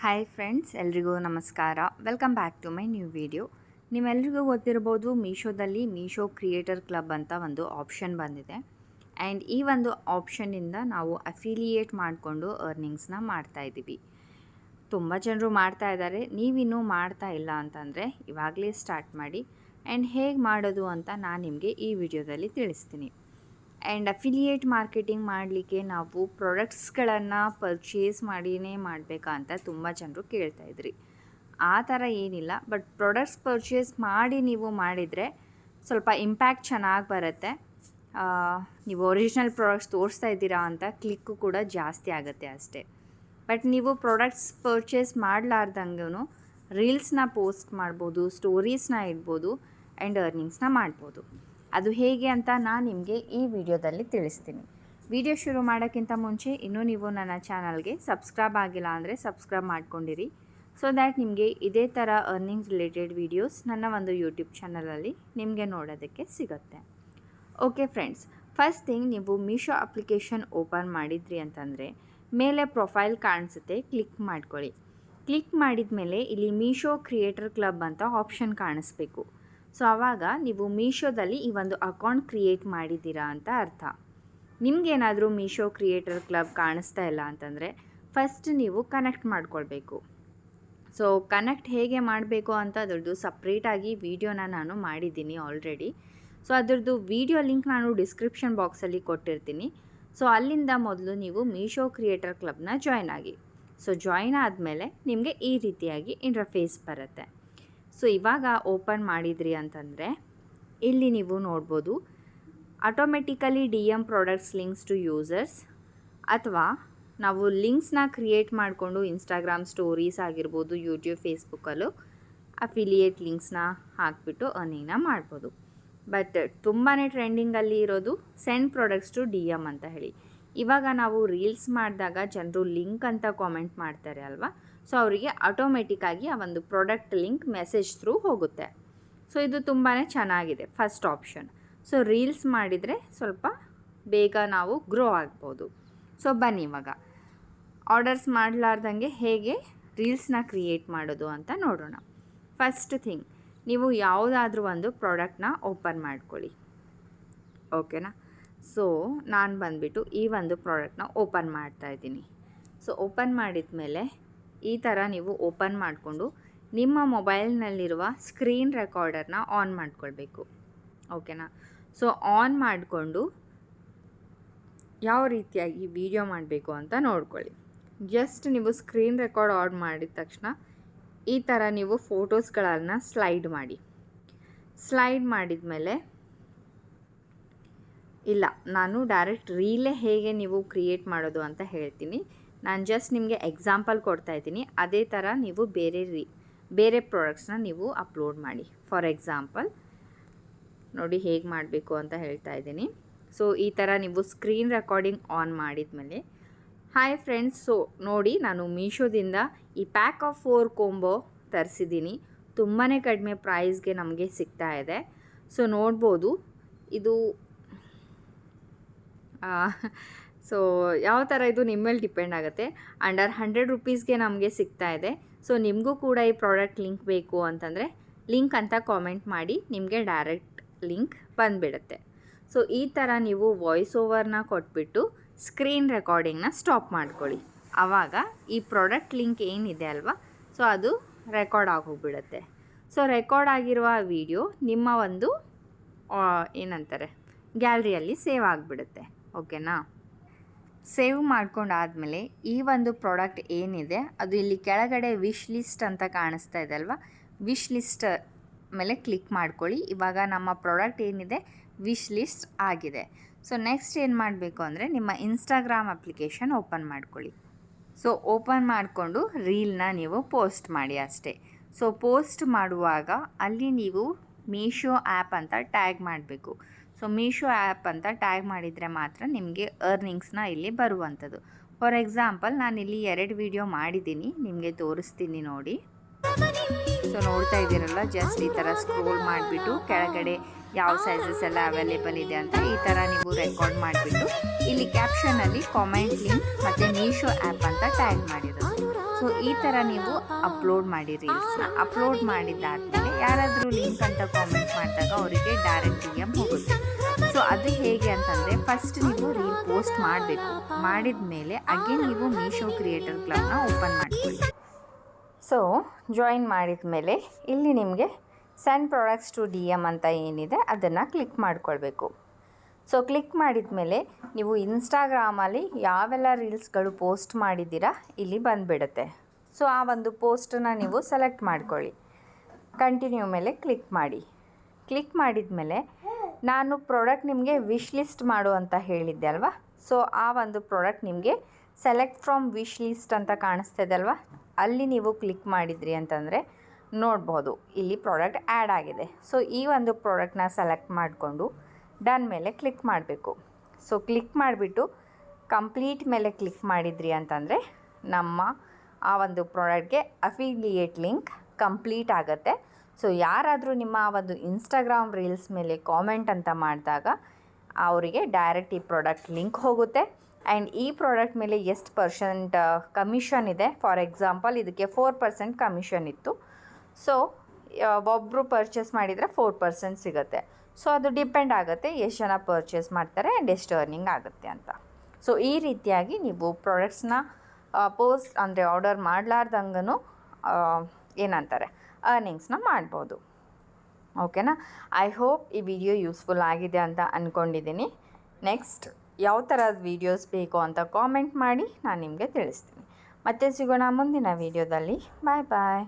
Hi friends, ಎಲ್ರಿಗೂ ನಮಸ್ಕಾರ. Welcome back to my new video. ನಿಮ್ಮೆಲ್ರಿಗೂ ಗೊತ್ತಿರ್ಬೋದು, ಮೀಶೋದಲ್ಲಿ ಮೀಶೋ ಕ್ರಿಯೇಟರ್ ಕ್ಲಬ್ ಅಂತ ಒಂದು ಆಪ್ಷನ್ ಬಂದಿದೆ. ಆ್ಯಂಡ್ ಈ ಒಂದು ಆಪ್ಷನ್ನಿಂದ ನಾವು ಅಫಿಲಿಯೇಟ್ ಮಾಡಿಕೊಂಡು ಅರ್ನಿಂಗ್ಸ್ನ ಮಾಡ್ತಾಯಿದ್ದೀವಿ. ತುಂಬ ಜನರು ಮಾಡ್ತಾ ಇದ್ದಾರೆ. ನೀವಿನ್ನೂ ಮಾಡ್ತಾ ಇಲ್ಲ ಅಂತಂದರೆ ಇವಾಗಲೇ ಸ್ಟಾರ್ಟ್ ಮಾಡಿ. ಆ್ಯಂಡ್ ಹೇಗೆ ಮಾಡೋದು ಅಂತ ನಾನು ನಿಮಗೆ ಈ ವಿಡಿಯೋದಲ್ಲಿ ತಿಳಿಸ್ತೀನಿ. ಆ್ಯಂಡ್ ಅಫಿಲಿಯೇಟ್ ಮಾರ್ಕೆಟಿಂಗ್ ಮಾಡಲಿಕ್ಕೆ ನಾವು ಪ್ರಾಡಕ್ಟ್ಸ್ಗಳನ್ನು ಪರ್ಚೇಸ್ ಮಾಡಿಯೇ ಮಾಡಬೇಕಾ ಅಂತ ತುಂಬ ಜನರು ಕೇಳ್ತಾಯಿದ್ರಿ. ಆ ಥರ ಏನಿಲ್ಲ, ಬಟ್ ಪ್ರಾಡಕ್ಟ್ಸ್ ಪರ್ಚೇಸ್ ಮಾಡಿ ನೀವು ಮಾಡಿದರೆ ಸ್ವಲ್ಪ ಇಂಪ್ಯಾಕ್ಟ್ ಚೆನ್ನಾಗಿ ಬರುತ್ತೆ. ನೀವು ಒರಿಜಿನಲ್ ಪ್ರಾಡಕ್ಟ್ಸ್ ತೋರಿಸ್ತಾ ಇದ್ದೀರಾ ಅಂತ ಕ್ಲಿಕ್ಕು ಕೂಡ ಜಾಸ್ತಿ ಆಗುತ್ತೆ ಅಷ್ಟೇ. ಬಟ್ ನೀವು ಪ್ರಾಡಕ್ಟ್ಸ್ ಪರ್ಚೇಸ್ ಮಾಡಲಾರ್ದಂಗೂ ರೀಲ್ಸ್ನ ಪೋಸ್ಟ್ ಮಾಡ್ಬೋದು, ಸ್ಟೋರೀಸ್ನ ಇಡ್ಬೋದು ಆ್ಯಂಡ್ ಅರ್ನಿಂಗ್ಸ್ನ ಮಾಡ್ಬೋದು. ಅದು ಹೇಗೆ ಅಂತ ನಾನು ನಿಮಗೆ ಈ ವಿಡಿಯೋದಲ್ಲಿ ತಿಳಿಸ್ತೀನಿ. ವಿಡಿಯೋ ಶುರು ಮಾಡೋಕ್ಕಿಂತ ಮುಂಚೆ ಇನ್ನೂ ನೀವು ನನ್ನ ಚಾನಲ್ಗೆ ಸಬ್ಸ್ಕ್ರೈಬ್ ಆಗಿಲ್ಲ ಅಂದರೆ ಸಬ್ಸ್ಕ್ರೈಬ್ ಮಾಡ್ಕೊಂಡಿರಿ, ಸೊ ದ್ಯಾಟ್ ನಿಮಗೆ ಇದೇ ಥರ ಅರ್ನಿಂಗ್ ರಿಲೇಟೆಡ್ ವೀಡಿಯೋಸ್ ನನ್ನ ಒಂದು ಯೂಟ್ಯೂಬ್ ಚಾನಲಲ್ಲಿ ನಿಮಗೆ ನೋಡೋದಕ್ಕೆ ಸಿಗುತ್ತೆ. ಓಕೆ ಫ್ರೆಂಡ್ಸ್, ಫಸ್ಟ್ ಥಿಂಗ್, ನೀವು ಮೀಶೋ ಅಪ್ಲಿಕೇಶನ್ ಓಪನ್ ಮಾಡಿದ್ರಿ ಅಂತಂದರೆ ಮೇಲೆ ಪ್ರೊಫೈಲ್ ಕಾಣಿಸುತ್ತೆ, ಕ್ಲಿಕ್ ಮಾಡ್ಕೊಳ್ಳಿ. ಕ್ಲಿಕ್ ಮಾಡಿದ ಮೇಲೆ ಇಲ್ಲಿ ಮೀಶೋ ಕ್ರಿಯೇಟರ್ ಕ್ಲಬ್ ಅಂತ ಆಪ್ಷನ್ ಕಾಣಿಸ್ಬೇಕು. ಸೊ ಆವಾಗ ನೀವು ಮೀಶೋದಲ್ಲಿ ಈ ಒಂದು ಅಕೌಂಟ್ ಕ್ರಿಯೇಟ್ ಮಾಡಿದ್ದೀರಾ ಅಂತ ಅರ್ಥ. ನಿಮಗೇನಾದರೂ ಮೀಶೋ ಕ್ರಿಯೇಟರ್ ಕ್ಲಬ್ ಕಾಣಿಸ್ತಾ ಇಲ್ಲ ಅಂತಂದರೆ ಫಸ್ಟ್ ನೀವು ಕನೆಕ್ಟ್ ಮಾಡ್ಕೊಳ್ಬೇಕು. ಸೊ ಕನೆಕ್ಟ್ ಹೇಗೆ ಮಾಡಬೇಕು ಅಂತ ಅದರದ್ದು ಸಪ್ರೇಟಾಗಿ ವಿಡಿಯೋನ ನಾನು ಮಾಡಿದ್ದೀನಿ ಆಲ್ರೆಡಿ. ಸೊ ಅದರದ್ದು ವಿಡಿಯೋ ಲಿಂಕ್ ನಾನು ಡಿಸ್ಕ್ರಿಪ್ಷನ್ ಬಾಕ್ಸಲ್ಲಿ ಕೊಟ್ಟಿರ್ತೀನಿ. ಸೊ ಅಲ್ಲಿಂದ ಮೊದಲು ನೀವು ಮೀಶೋ ಕ್ರಿಯೇಟರ್ ಕ್ಲಬ್ನ ಜಾಯ್ನ್ ಆಗಿ. ಸೊ ಜಾಯ್ನ್ ಆದಮೇಲೆ ನಿಮಗೆ ಈ ರೀತಿಯಾಗಿ ಇಂಟರ್ಫೇಸ್ ಬರುತ್ತೆ. ಸೊ ಇವಾಗ ಓಪನ್ ಮಾಡಿದ್ರಿ ಅಂತಂದರೆ ಇಲ್ಲಿ ನೀವು ನೋಡ್ಬೋದು, automatically DM products links to users, ಅಥವಾ ನಾವು ಲಿಂಕ್ಸ್ನ ಕ್ರಿಯೇಟ್ ಮಾಡಿಕೊಂಡು ಇನ್ಸ್ಟಾಗ್ರಾಮ್ ಸ್ಟೋರೀಸ್ ಆಗಿರ್ಬೋದು, ಯೂಟ್ಯೂಬ್, ಫೇಸ್ಬುಕ್ಕಲ್ಲೂ ಅಫಿಲಿಯೇಟ್ ಲಿಂಕ್ಸ್ನ ಹಾಕಿಬಿಟ್ಟು ಅರ್ನಿಂಗ್ನ ಮಾಡ್ಬೋದು. ಬಟ್ ತುಂಬಾ ಟ್ರೆಂಡಿಂಗಲ್ಲಿ ಇರೋದು ಸೆಂಡ್ ಪ್ರಾಡಕ್ಟ್ಸ್ ಟು DM ಅಂತ ಹೇಳಿ. ಇವಾಗ ನಾವು ರೀಲ್ಸ್ ಮಾಡಿದಾಗ ಜನರು ಲಿಂಕ್ ಅಂತ ಕಾಮೆಂಟ್ ಮಾಡ್ತಾರೆ ಅಲ್ವಾ, ಸೊ ಅವರಿಗೆ ಆಟೋಮೆಟಿಕ್ಕಾಗಿ ಆ ಒಂದು ಪ್ರಾಡಕ್ಟ್ ಲಿಂಕ್ ಮೆಸೇಜ್ ಥ್ರೂ ಹೋಗುತ್ತೆ. ಸೊ ಇದು ತುಂಬಾ ಚೆನ್ನಾಗಿದೆ ಫಸ್ಟ್ ಆಪ್ಷನ್. ಸೊ ರೀಲ್ಸ್ ಮಾಡಿದರೆ ಸ್ವಲ್ಪ ಬೇಗ ನಾವು ಗ್ರೋ ಆಗ್ಬೋದು. ಸೊ ಬನ್ನಿ ಇವಾಗ ಆರ್ಡರ್ಸ್ ಮಾಡಲಾರ್ದಂಗೆ ಹೇಗೆ ರೀಲ್ಸ್ನ ಕ್ರಿಯೇಟ್ ಮಾಡೋದು ಅಂತ ನೋಡೋಣ. ಫಸ್ಟ್ ಥಿಂಗ್, ನೀವು ಯಾವುದಾದ್ರೂ ಒಂದು ಪ್ರಾಡಕ್ಟ್ನ ಓಪನ್ ಮಾಡ್ಕೊಳ್ಳಿ, ಓಕೆನಾ. ಸೊ ನಾನು ಬಂದುಬಿಟ್ಟು ಈ ಒಂದು ಪ್ರಾಡಕ್ಟ್ನ ಓಪನ್ ಮಾಡ್ತಾಯಿದ್ದೀನಿ. ಸೊ ಓಪನ್ ಮಾಡಿದ ಮೇಲೆ ಈ ಥರ ನೀವು ಓಪನ್ ಮಾಡಿಕೊಂಡು ನಿಮ್ಮ ಮೊಬೈಲ್ನಲ್ಲಿರುವ ಸ್ಕ್ರೀನ್ ರೆಕಾರ್ಡರ್ನ ಆನ್ ಮಾಡ್ಕೊಳ್ಬೇಕು, ಓಕೆನಾ. ಸೊ ಆನ್ ಮಾಡಿಕೊಂಡು ಯಾವ ರೀತಿಯಾಗಿ ವಿಡಿಯೋ ಮಾಡಬೇಕು ಅಂತ ನೋಡ್ಕೊಳ್ಳಿ. ಜಸ್ಟ್ ನೀವು ಸ್ಕ್ರೀನ್ ರೆಕಾರ್ಡ್ ಆನ್ ಮಾಡಿದ ತಕ್ಷಣ ಈ ಥರ ನೀವು ಫೋಟೋಸ್ಗಳನ್ನು ಸ್ಲೈಡ್ ಮಾಡಿ. ಸ್ಲೈಡ್ ಮಾಡಿದ ಮೇಲೆ ಇಲ್ಲ, ನಾನು ಡೈರೆಕ್ಟ್ ರೀಲೇ ಹೇಗೆ ನೀವು ಕ್ರಿಯೇಟ್ ಮಾಡೋದು ಅಂತ ಹೇಳ್ತೀನಿ. ನಾನು ಜಸ್ಟ್ ನಿಮಗೆ ಎಕ್ಸಾಂಪಲ್ ಕೊಡ್ತಾಯಿದ್ದೀನಿ. ಅದೇ ಥರ ನೀವು ಬೇರೆ ಪ್ರಾಡಕ್ಟ್ಸ್ನ ನೀವು ಅಪ್ಲೋಡ್ ಮಾಡಿ. ಫಾರ್ ಎಕ್ಸಾಂಪಲ್ ನೋಡಿ ಹೇಗೆ ಮಾಡಬೇಕು ಅಂತ ಹೇಳ್ತಾ ಇದ್ದೀನಿ. ಸೊ ಈ ಥರ ನೀವು ಸ್ಕ್ರೀನ್ ರೆಕಾರ್ಡಿಂಗ್ ಆನ್ ಮಾಡಿದ ಮೇಲೆ, ಹಾಯ್ ಫ್ರೆಂಡ್ಸ್, ಸೊ ನೋಡಿ ನಾನು ಮೀಶೋದಿಂದ ಈ ಪ್ಯಾಕ್ ಆಫ್ 4 ಕೊಂಬೋ ತರಿಸಿದ್ದೀನಿ. ತುಂಬಾ ಕಡಿಮೆ ಪ್ರೈಸ್ಗೆ ನಮಗೆ ಸಿಗ್ತಾ ಇದೆ. ಸೊ ನೋಡ್ಬೋದು, ಇದು ಸೊ ಯಾವ ಥರ ಇದು ನಿಮ್ಮ ಮೇಲೆ ಡಿಪೆಂಡ್ ಆಗುತ್ತೆ. ಅಂಡರ್ 100 ರುಪೀಸ್ಗೆ ನಮಗೆ ಸಿಗ್ತಾ ಇದೆ. ಸೊ ನಿಮಗೂ ಕೂಡ ಈ ಪ್ರಾಡಕ್ಟ್ ಲಿಂಕ್ ಬೇಕು ಅಂತಂದರೆ ಲಿಂಕ್ ಅಂತ ಕಾಮೆಂಟ್ ಮಾಡಿ, ನಿಮಗೆ ಡೈರೆಕ್ಟ್ ಲಿಂಕ್ ಬಂದುಬಿಡುತ್ತೆ. ಸೊ ಈ ಥರ ನೀವು ವಾಯ್ಸ್ ಓವರ್ನ ಕೊಟ್ಬಿಟ್ಟು ಸ್ಕ್ರೀನ್ ರೆಕಾರ್ಡಿಂಗ್ನ ಸ್ಟಾಪ್ ಮಾಡ್ಕೊಳ್ಳಿ. ಆವಾಗ ಈ ಪ್ರಾಡಕ್ಟ್ ಲಿಂಕ್ ಏನಿದೆ ಅಲ್ವಾ, ಸೊ ಅದು ರೆಕಾರ್ಡ್ ಆಗೋಗ್ಬಿಡುತ್ತೆ. ಸೊ ರೆಕಾರ್ಡ್ ಆಗಿರುವ ವಿಡಿಯೋ ನಿಮ್ಮ ಒಂದು ಏನಂತಾರೆ ಗ್ಯಾಲರಿಯಲ್ಲಿ ಸೇವ್ ಆಗಿಬಿಡುತ್ತೆ, ಓಕೆನಾ. ಸೇವ್ ಮಾಡ್ಕೊಂಡಾದಮೇಲೆ ಈ ಒಂದು ಪ್ರಾಡಕ್ಟ್ ಏನಿದೆ ಅದು ಇಲ್ಲಿ ಕೆಳಗಡೆ ವಿಶ್ ಲಿಸ್ಟ್ ಅಂತ ಕಾಣಿಸ್ತಾ ಇದೆ ಅಲ್ವಾ, ವಿಶ್ ಲಿಸ್ಟ್ ಮೇಲೆ ಕ್ಲಿಕ್ ಮಾಡ್ಕೊಳ್ಳಿ. ಇವಾಗ ನಮ್ಮ ಪ್ರಾಡಕ್ಟ್ ಏನಿದೆ ವಿಶ್ ಲಿಸ್ಟ್ ಆಗಿದೆ. ಸೊ ನೆಕ್ಸ್ಟ್ ಏನು ಮಾಡಬೇಕು ಅಂದರೆ ನಿಮ್ಮ ಇನ್ಸ್ಟಾಗ್ರಾಮ್ ಅಪ್ಲಿಕೇಶನ್ ಓಪನ್ ಮಾಡ್ಕೊಳ್ಳಿ. ಸೊ ಓಪನ್ ಮಾಡಿಕೊಂಡು ರೀಲ್ನ ನೀವು ಪೋಸ್ಟ್ ಮಾಡಿ ಅಷ್ಟೇ. ಸೊ ಪೋಸ್ಟ್ ಮಾಡುವಾಗ ಅಲ್ಲಿ ನೀವು ಮೀಶೋ ಆ್ಯಪ್ ಅಂತ ಟ್ಯಾಗ್ ಮಾಡಬೇಕು. ಸೊ ಮೀಶೋ ಆ್ಯಪ್ ಅಂತ ಟ್ಯಾಗ್ ಮಾಡಿದರೆ ಮಾತ್ರ ನಿಮಗೆ ಅರ್ನಿಂಗ್ಸ್ನ ಇಲ್ಲಿ ಬರುವಂಥದ್ದು. ಫಾರ್ ಎಕ್ಸಾಂಪಲ್ ನಾನಿಲ್ಲಿ 2 ವಿಡಿಯೋ ಮಾಡಿದ್ದೀನಿ, ನಿಮಗೆ ತೋರಿಸ್ತೀನಿ ನೋಡಿ. ಸೊ ನೋಡ್ತಾ ಇದ್ದೀರಲ್ಲ, ಜಸ್ಟ್ ಈ ಥರ ಸ್ಕ್ರೋಲ್ ಮಾಡಿಬಿಟ್ಟು ಕೆಳಗಡೆ ಯಾವ ಸೈಜಸ್ ಎಲ್ಲ ಅವೈಲೇಬಲ್ ಇದೆ ಅಂತ ಈ ಥರ ನೀವು ರೆಕಾರ್ಡ್ ಮಾಡಿಬಿಟ್ಟು ಇಲ್ಲಿ ಕ್ಯಾಪ್ಷನಲ್ಲಿ ಕಾಮೆಂಟ್ ಲಿಂಕ್ ಮತ್ತು ಮೀಶೋ ಆ್ಯಪ್ ಅಂತ ಟ್ಯಾಗ್ ಮಾಡಿರೋದು. ಸೊ ಈ ಥರ ನೀವು ಅಪ್ಲೋಡ್ ಮಾಡಿ ರೀಲ್ಸ್ನ. ಅಪ್ಲೋಡ್ ಮಾಡಿದ್ದಾದಮೇಲೆ ಯಾರಾದರೂ ಲಿಂಕ್ ಅಂತ ಕಾಮೆಂಟ್ ಮಾಡಿದಾಗ ಅವರಿಗೆ ಡೈರೆಕ್ಟ್ DM ಹೋಗುತ್ತೆ. ಸೊ ಅದು ಹೇಗೆ ಅಂತಂದರೆ ಫಸ್ಟ್ ನೀವು ರೀಲ್ ಪೋಸ್ಟ್ ಮಾಡಬೇಕು. ಮಾಡಿದ ಮೇಲೆ ಅಗೇನ್ ನೀವು ಮೀಶೋ ಕ್ರಿಯೇಟರ್ ಕ್ಲಬ್ನ ಓಪನ್ ಮಾಡ್ಕೊಳ್ಳಿ. ಸೊ ಜಾಯಿನ್ ಮಾಡಿದ ಮೇಲೆ ಇಲ್ಲಿ ನಿಮಗೆ ಸೆಂಡ್ ಪ್ರಾಡಕ್ಟ್ಸ್ ಟು DM ಅಂತ ಏನಿದೆ ಅದನ್ನು ಕ್ಲಿಕ್ ಮಾಡ್ಕೊಳ್ಬೇಕು. ಸೊ ಕ್ಲಿಕ್ ಮಾಡಿದ ಮೇಲೆ ನೀವು ಇನ್ಸ್ಟಾಗ್ರಾಮಲ್ಲಿ ಯಾವೆಲ್ಲ ರೀಲ್ಸ್ಗಳು ಪೋಸ್ಟ್ ಮಾಡಿದ್ದೀರಾ ಇಲ್ಲಿ ಬಂದುಬಿಡುತ್ತೆ. ಸೊ ಆ ಒಂದು ಪೋಸ್ಟನ್ನು ನೀವು ಸೆಲೆಕ್ಟ್ ಮಾಡ್ಕೊಳ್ಳಿ. ಕಂಟಿನ್ಯೂ ಮೇಲೆ ಕ್ಲಿಕ್ ಮಾಡಿ. ಕ್ಲಿಕ್ ಮಾಡಿದ ಮೇಲೆ ನಾನು ಪ್ರಾಡಕ್ಟ್ ನಿಮಗೆ ವಿಶ್ ಲಿಸ್ಟ್ ಮಾಡು ಅಂತ ಹೇಳಿದ್ದೆ ಅಲ್ವಾ. ಸೊ ಆ ಒಂದು ಪ್ರಾಡಕ್ಟ್ ನಿಮಗೆ ಸೆಲೆಕ್ಟ್ ಫ್ರಮ್ ವಿಶ್ ಲಿಸ್ಟ್ ಅಂತ ಕಾಣಿಸ್ತಿದೆ ಅಲ್ವಾ, ಅಲ್ಲಿ ನೀವು ಕ್ಲಿಕ್ ಮಾಡಿದ್ರಿ ಅಂತಂದರೆ ನೋಡ್ಬೋದು ಇಲ್ಲಿ ಪ್ರಾಡಕ್ಟ್ ಆ್ಯಡ್ ಆಗಿದೆ. ಸೊ ಈ ಒಂದು ಪ್ರಾಡಕ್ಟ್ನ ಸೆಲೆಕ್ಟ್ ಮಾಡಿಕೊಂಡು ಡನ್ ಮೇಲೆ ಕ್ಲಿಕ್ ಮಾಡಬೇಕು. ಸೊ ಕ್ಲಿಕ್ ಮಾಡಿಬಿಟ್ಟು ಕಂಪ್ಲೀಟ್ ಮೇಲೆ ಕ್ಲಿಕ್ ಮಾಡಿದ್ರಿ ಅಂತಂದರೆ ನಮ್ಮ ಆ ಒಂದು ಪ್ರಾಡಕ್ಟ್ಗೆ ಅಫಿಲಿಯೇಟ್ ಲಿಂಕ್ ಕಂಪ್ಲೀಟ್ ಆಗುತ್ತೆ. ಸೊ ಯಾರಾದರೂ ನಿಮ್ಮ ಆ ಒಂದು ಇನ್ಸ್ಟಾಗ್ರಾಮ್ ರೀಲ್ಸ್ ಮೇಲೆ ಕಾಮೆಂಟ್ ಅಂತ ಮಾಡಿದಾಗ ಅವರಿಗೆ ಡೈರೆಕ್ಟ್ ಈ ಪ್ರಾಡಕ್ಟ್ ಲಿಂಕ್ ಹೋಗುತ್ತೆ. ಆ್ಯಂಡ್ ಈ ಪ್ರಾಡಕ್ಟ್ ಮೇಲೆ ಎಷ್ಟು % ಕಮಿಷನ್ ಇದೆ, ಫಾರ್ ಎಕ್ಸಾಂಪಲ್ ಇದಕ್ಕೆ 4% ಕಮಿಷನ್ ಇತ್ತು. ಸೊ ಒಬ್ಬರು ಪರ್ಚೇಸ್ ಮಾಡಿದರೆ 4% ಸಿಗುತ್ತೆ. ಸೊ ಅದು ಡಿಪೆಂಡ್ ಆಗುತ್ತೆ ಎಷ್ಟು ಜನ ಪರ್ಚೇಸ್ ಮಾಡ್ತಾರೆ ಆ್ಯಂಡ್ ಎಷ್ಟು ಅರ್ನಿಂಗ್ ಆಗುತ್ತೆ ಅಂತ. ಸೊ ಈ ರೀತಿಯಾಗಿ ನೀವು ಪ್ರಾಡಕ್ಟ್ಸ್ನ ಪೋಸ್ಟ್ ಅಂದರೆ ಆರ್ಡರ್ ಮಾಡಲಾರ್ದಂಗೂ ಏನಂತಾರೆ ಅರ್ನಿಂಗ್ಸ್ನ ಮಾಡ್ಬೋದು. ಓಕೆನಾ. ಐ ಹೋಪ್ ಈ ವಿಡಿಯೋ ಯೂಸ್ಫುಲ್ ಆಗಿದೆ ಅಂತ ಅಂದ್ಕೊಂಡಿದ್ದೀನಿ. ನೆಕ್ಸ್ಟ್ ಯಾವ ಥರದ ವೀಡಿಯೋಸ್ ಬೇಕು ಅಂತ ಕಾಮೆಂಟ್ ಮಾಡಿ, ನಾನು ನಿಮಗೆ ತಿಳಿಸ್ತೀನಿ. ಮತ್ತೆ ಸಿಗೋಣ ಮುಂದಿನ ವೀಡಿಯೋದಲ್ಲಿ. ಬಾಯ್ ಬಾಯ್.